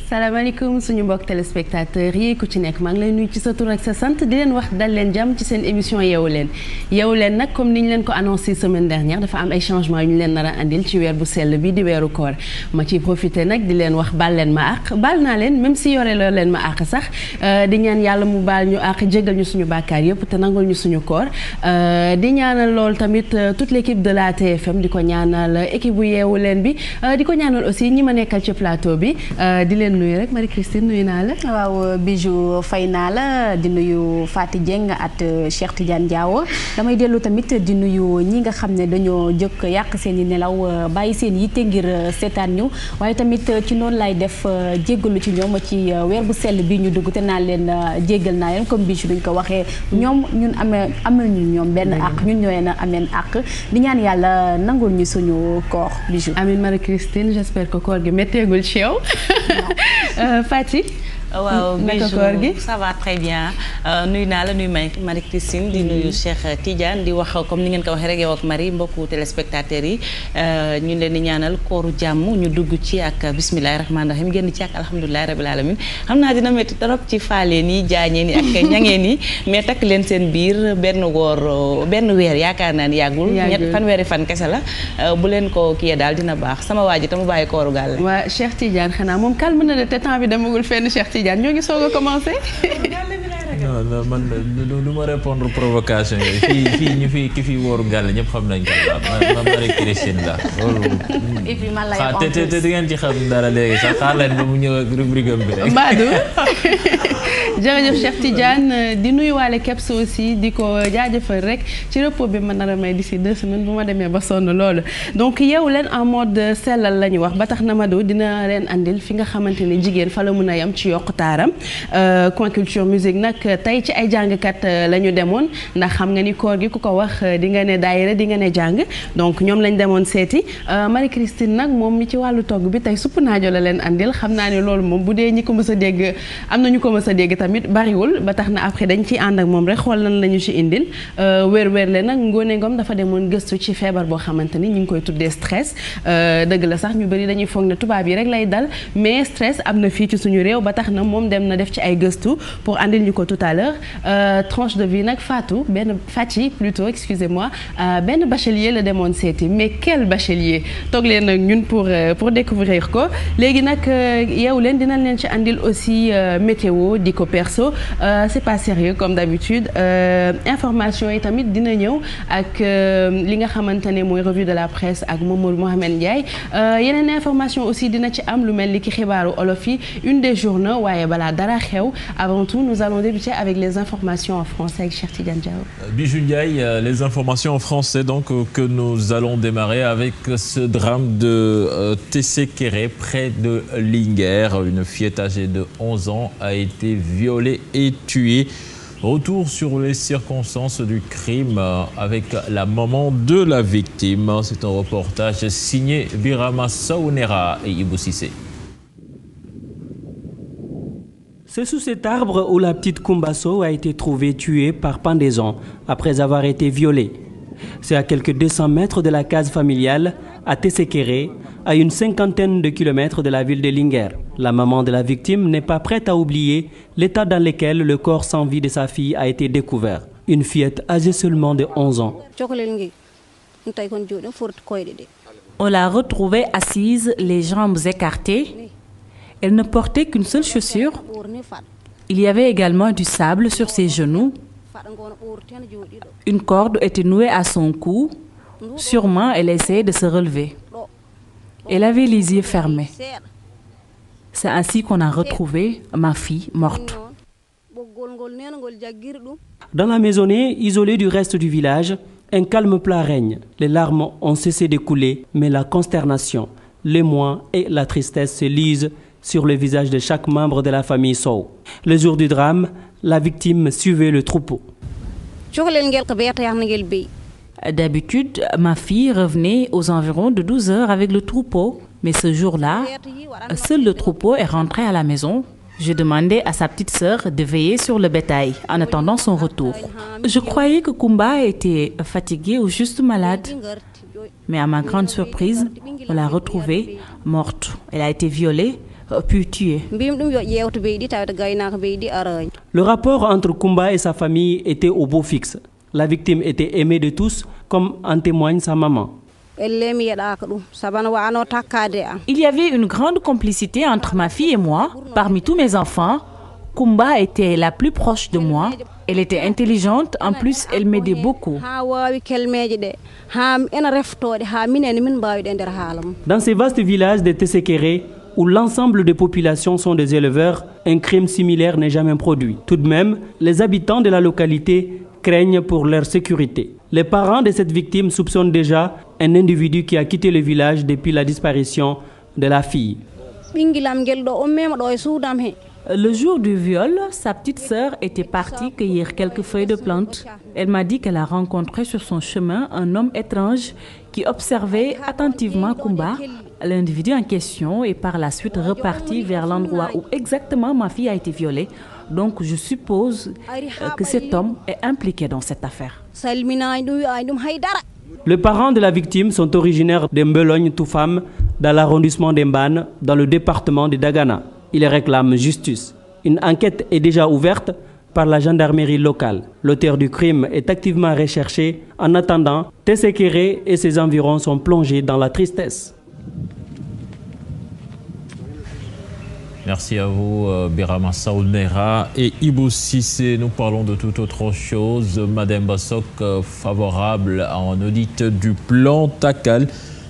salaamaaleykum suñu mbokk téléspectateurs yi ku ci nekk maa ngi lay nuyu ci sa tur ak sa sant di leen wax dal leen jàmm ci seen émission yeewu leen nag comme ni ñu leen ko annoncé semaine dernière dafa am ay changements yu ñu leen nar a andil ci weer bu sell bi di weeru koor ma ciy profité nag di leen wax baal leen ma àq baal naa leen même si yore loo leen ma àq sax di ñaan yàlla mu baal ñu àq jégal ñu suñu bàkkaar yëpp te nangul ñu suñu koor di ñaanal lool tamit toute l'équipe de la TFM di ko ñaanal équipe bu yeewu leen bi di ko ñaanal aussi ñi ma nekkal ci plateau bi di leen nuyu rek Marie Christine nuyu naa la. waaw Bijou fay naa la di nuyu Fatou Dieng at Cheikh Tidiane Diawo damay dellu tamit di nuyu ñi nga xam ne dañoo jëkk yàq seen i nelaw bàyyi seen yitte ngir seetaan ñu waaye tamit ci noonu lay def jéggalu ci ñoom ci weer bu sell bi ñu dugg te naa leen jéggal naa leen comme Bijou duñ ko waxee ñoom ñun amel ñu ñoom benn àq ñun ñoo leen ameen àq di ñaan yàlla nangul ñu suñu koor Bijou. amiin Marie Christine j'espère que koor gi métteegul ci yow. Fati. waaw Bijou ça va très bien nuyu naa la nuyu Marie Christine di nuyu Cheikh Tidiane di wax comme ni ngeen ko waxee rek yow ak Marie mbokku téléspectateurs yi ñu leen di ñaanal kooru jàmm ñu dugg ci ak bismillahi rahmaani rahim génn ci ak alhamdulilahi rabil alamin xam naa dina métti trop ci faaleen yi jaañeen yi ak ñangeen yi mais takk leen seen biir benn weer yaakaar naa ni yàggul fanweeri fan kese la bu leen ko kiyee daal dina baax sama waa ji te mu bàyyi kooru gàll waa Cheikh Tidiane xanaa moom calme na de te temps bi demagul fenn Cheikh Tidiane ñoo ngi soog a commencé. non man du ma répondre provocation yooyu fii ki fi wóoru gàll ñëpp xam nañ ko ma Marie Christine la loolu. et puis man lay te di ngeen ci xam dara léegi sax xaar leen ba mu ñëw ak rubrique am bi rek. Badou jërëjëf Cheikh Tidiane di nuyuwaale Kebs aussi di ko jaajëfal rek ci repos bi ma nar a may d'ici 2 semaines bu ma demee ba sonn loolu donc yeewu leen en mode sellal la ñu wax ba tax na Mado dina leen andil fi nga xamante ni jigéen fa la mun a yam ci yokku taaram Coin Culture Musique nag tey ci ay jàngkat la ñu demoon ndax xam nga ni koor gi ku ko wax di nga ne daayira di nga ne jàng donc ñoom lañ demoon seeti Marie Christine nag moom mi ci wàllu togg bi tey supp naajo la leen andil xam naa ne loolu moom bu dee ñi ko mës a dégg am na ñu ko mës a dégg tamit bariwul ba tax na après dañ ciy ànd ak moom rek xool lan la ñu ci indil wér le nag Ngoné Ngom dafa demoon gëstu ci feebar boo xamante ni ñu ngi koy tuddee stress dëgg la sax ñu bëri dañuy foog ne tubaab yi rek lay dal mais stress am na fii ci suñu réew ba tax na moom dem na def ci ay gëstu pour andil ñu ko tout à l'heure tranche de vie nag Fati plutôt excusez-moi benn bachelier la demoon seeti mais quel bachelier toog leen nag ñun pour découvrir ko léegi nag yeewu leen dinañ leen ci andil aussi météo di ko perso c'est pas sérieux comme d'habitude information yi tamit dina ñëw ak li nga xamante ne mooy revue de la presse ak Mohamed Ndiaye yeneen information aussi dina ci am lu mel ni ki xibaaru olof yi une des journaux waaye balaa dara xew avant tout nous allons débuter avec les informations en français avec Cheikh Tidiane Diaw. Bijou Ndiaye, les informations en français donc que nous allons démarrer avec ce drame de Tessékéré près de Linguère. Une fillette âgée de 11 ans a été violée et tuée. Retour sur les circonstances du crime avec la maman de la victime. C'est un reportage signé Birama Saounera et Ibou Cissé. C'est sous cet arbre où la petite Koumbasso a été trouvée tuée par pendaison après avoir été violée. C'est à quelques 200 mètres de la case familiale à Tessékéré, à une 50aine de kilomètres de la ville de Linguère. La maman de la victime n'est pas prête à oublier l'état dans lequel le corps sans vie de sa fille a été découvert. Une fillette âgée seulement de 11 ans. On l'a retrouvée assise, les jambes écartées. Elle ne portait qu'une seule chaussure. Il y avait également du sable sur ses genoux. Une corde était nouée à son cou. Sûrement, elle essayait de se relever. Elle avait les yeux fermés. C'est ainsi qu'on a retrouvé ma fille morte. Dans la maisonnée, isolée du reste du village, un calme plat règne. Les larmes ont cessé de couler, mais la consternation, l'émoi et la tristesse se lisent sur le visage de chaque membre de la famille Sow. Le jour du drame, la victime suivait le troupeau. D'habitude, ma fille revenait aux environs de 12 heures avec le troupeau. Mais ce jour-là, seul le troupeau est rentré à la maison. J'ai demandé à sa petite sœur de veiller sur le bétail en attendant son retour. Je croyais que Koumba était fatiguée ou juste malade. Mais à ma grande surprise, on l'a retrouvée morte. Elle a été violée puis tué. Le rapport entre Kumba et sa famille était au beau fixe. La victime était aimée de tous, comme en témoigne sa maman. Il y avait une grande complicité entre ma fille et moi. Parmi tous mes enfants, Kumba était la plus proche de moi. Elle était intelligente, en plus elle m'aidait beaucoup. Dans ces vastes villages de Tessékéré, où l'ensemble des populations sont des éleveurs, un crime similaire n'est jamais produit. Tout de même, les habitants de la localité craignent pour leur sécurité. Les parents de cette victime soupçonnent déjà un individu qui a quitté le village depuis la disparition de la fille. Le jour du viol, sa petite sœur était partie cueillir quelques feuilles de plantes. Elle m'a dit qu'elle a rencontré sur son chemin un homme étrange qui observait attentivement Kumba. L'individu en question est par la suite reparti vers l'endroit où exactement ma fille a été violée. Donc je suppose que cet homme est impliqué dans cette affaire. Les parents de la victime sont originaires de Mbelogne-Toufam, dans l'arrondissement d'Embane, dans le département de Dagana. Ils réclament justice. Une enquête est déjà ouverte par la gendarmerie locale. L'auteur du crime est activement recherché. En attendant, Tessékéré et ses environs sont plongés dans la tristesse. Merci à vous, Birama Saoulnera et Ibou Sissé. Nous parlons de toute autre chose. Madame Bassok, favorable à un audit du plan Takal.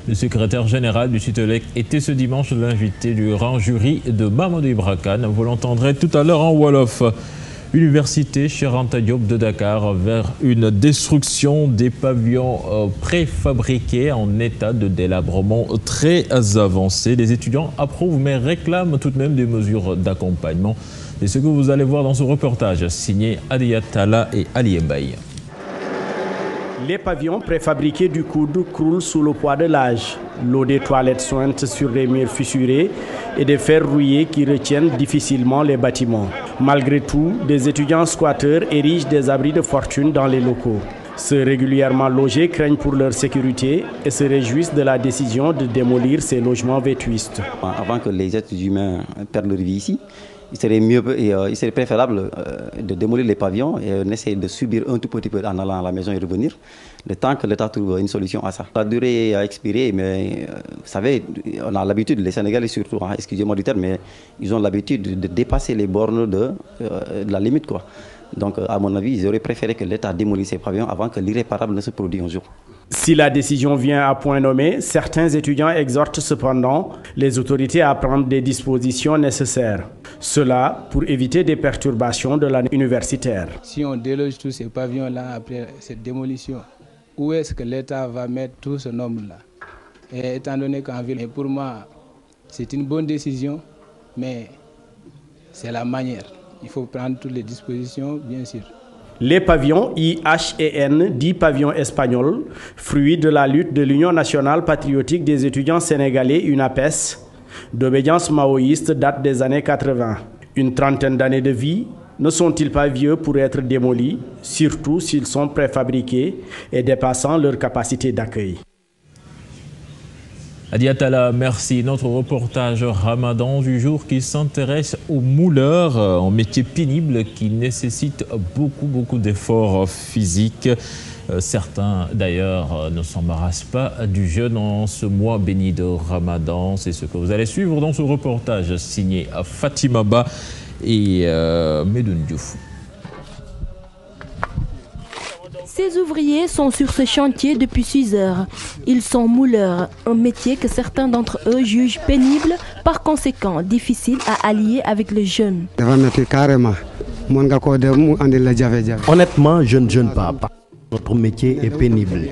Le secrétaire général du Sutelec était ce dimanche l'invité du grand jury de Mamadou Ibra Kane. Vous l'entendrez tout à l'heure en Wolof. Université Cheikh Anta Diop de Dakar vers une destruction des pavillons préfabriqués en état de délabrement très avancé. Les étudiants approuvent mais réclament tout de même des mesures d'accompagnement. C'est ce que vous allez voir dans ce reportage signé Adia Tala et Ali Mbaye. Les pavillons préfabriqués du coude croulent sous le poids de l'âge. L'eau des toilettes sointe sur les murs fissurés et des fers rouillés qui retiennent difficilement les bâtiments. Malgré tout, des étudiants squatteurs érigent des abris de fortune dans les locaux. Ceux régulièrement logés craignent pour leur sécurité et se réjouissent de la décision de démolir ces logements vétustes. Avant que les êtres humains perdent leur vie ici, il serait préférable de démolir les pavillons et d'essayer de subir un tout petit peu en allant à la maison et revenir, le temps que l'État trouve une solution à ça. La durée a expiré, mais vous savez, on a l'habitude, les Sénégalais surtout, hein, excusez-moi du terme, mais ils ont l'habitude de dépasser les bornes de la limite, quoi. Donc, à mon avis, ils auraient préféré que l'État démolisse ces pavillons avant que l'irréparable ne se produise un jour. Si la décision vient à point nommé, certains étudiants exhortent cependant les autorités à prendre des dispositions nécessaires. Cela pour éviter des perturbations de l'année universitaire. Si on déloge tous ces pavillons-là après cette démolition, où est-ce que l'État va mettre tout ce nombre-là? Et étant donné qu'en ville, pour moi, c'est une bonne décision, mais c'est la manière. Il faut prendre toutes les dispositions, bien sûr. Les pavillons IHEN, 10 pavillons espagnols, fruits de la lutte de l'Union nationale patriotique des étudiants sénégalais, UNAPES, d'obédience maoïste, datent des années 80. Une trentaine d'années de vie, ne sont-ils pas vieux pour être démolis, surtout s'ils sont préfabriqués et dépassant leur capacité d'accueil? Adiatala, merci. Notre reportage Ramadan du jour qui s'intéresse aux mouleurs, un métier pénible qui nécessite beaucoup d'efforts physiques. Certains d'ailleurs ne s'embarrassent pas du jeûne en ce mois béni de Ramadan. C'est ce que vous allez suivre dans ce reportage signé à Fatima Ba et Medoun Diouf. Ces ouvriers sont sur ce chantier depuis 6 heures. Ils sont mouleurs, un métier que certains d'entre eux jugent pénible, par conséquent difficile à allier avec le jeûne. Honnêtement, je ne jeûne pas. Notre métier est pénible.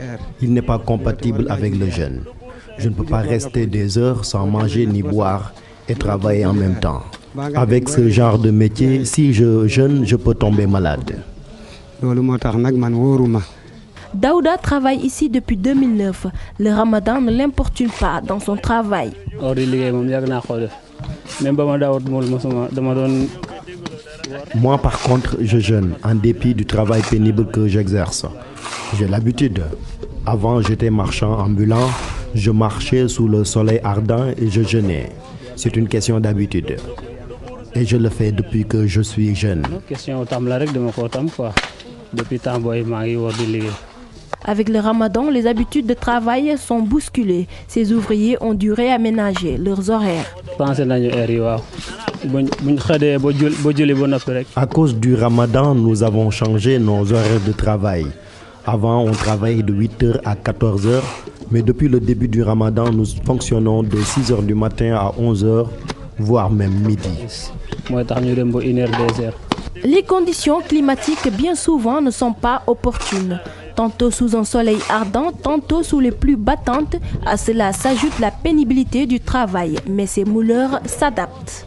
Il n'est pas compatible avec le jeûne. Je ne peux pas rester des heures sans manger ni boire et travailler en même temps. Avec ce genre de métier, si je jeûne, je peux tomber malade. Daouda travaille ici depuis 2009. Le ramadan ne l'importune pas dans son travail. Moi, par contre, je jeûne en dépit du travail pénible que j'exerce. J'ai l'habitude. Avant, j'étais marchand ambulant. Je marchais sous le soleil ardent et je jeûnais. C'est une question d'habitude. Et je le fais depuis que je suis jeune. Avec le ramadan, les habitudes de travail sont bousculées. Ces ouvriers ont dû réaménager leurs horaires. À cause du ramadan, nous avons changé nos horaires de travail. Avant, on travaillait de 8h à 14h, mais depuis le début du ramadan, nous fonctionnons de 6h du matin à 11h, voire même midi. Les conditions climatiques bien souvent ne sont pas opportunes. Tantôt sous un soleil ardent, tantôt sous les pluies battantes. À cela s'ajoute la pénibilité du travail, mais ces mouleurs s'adaptent.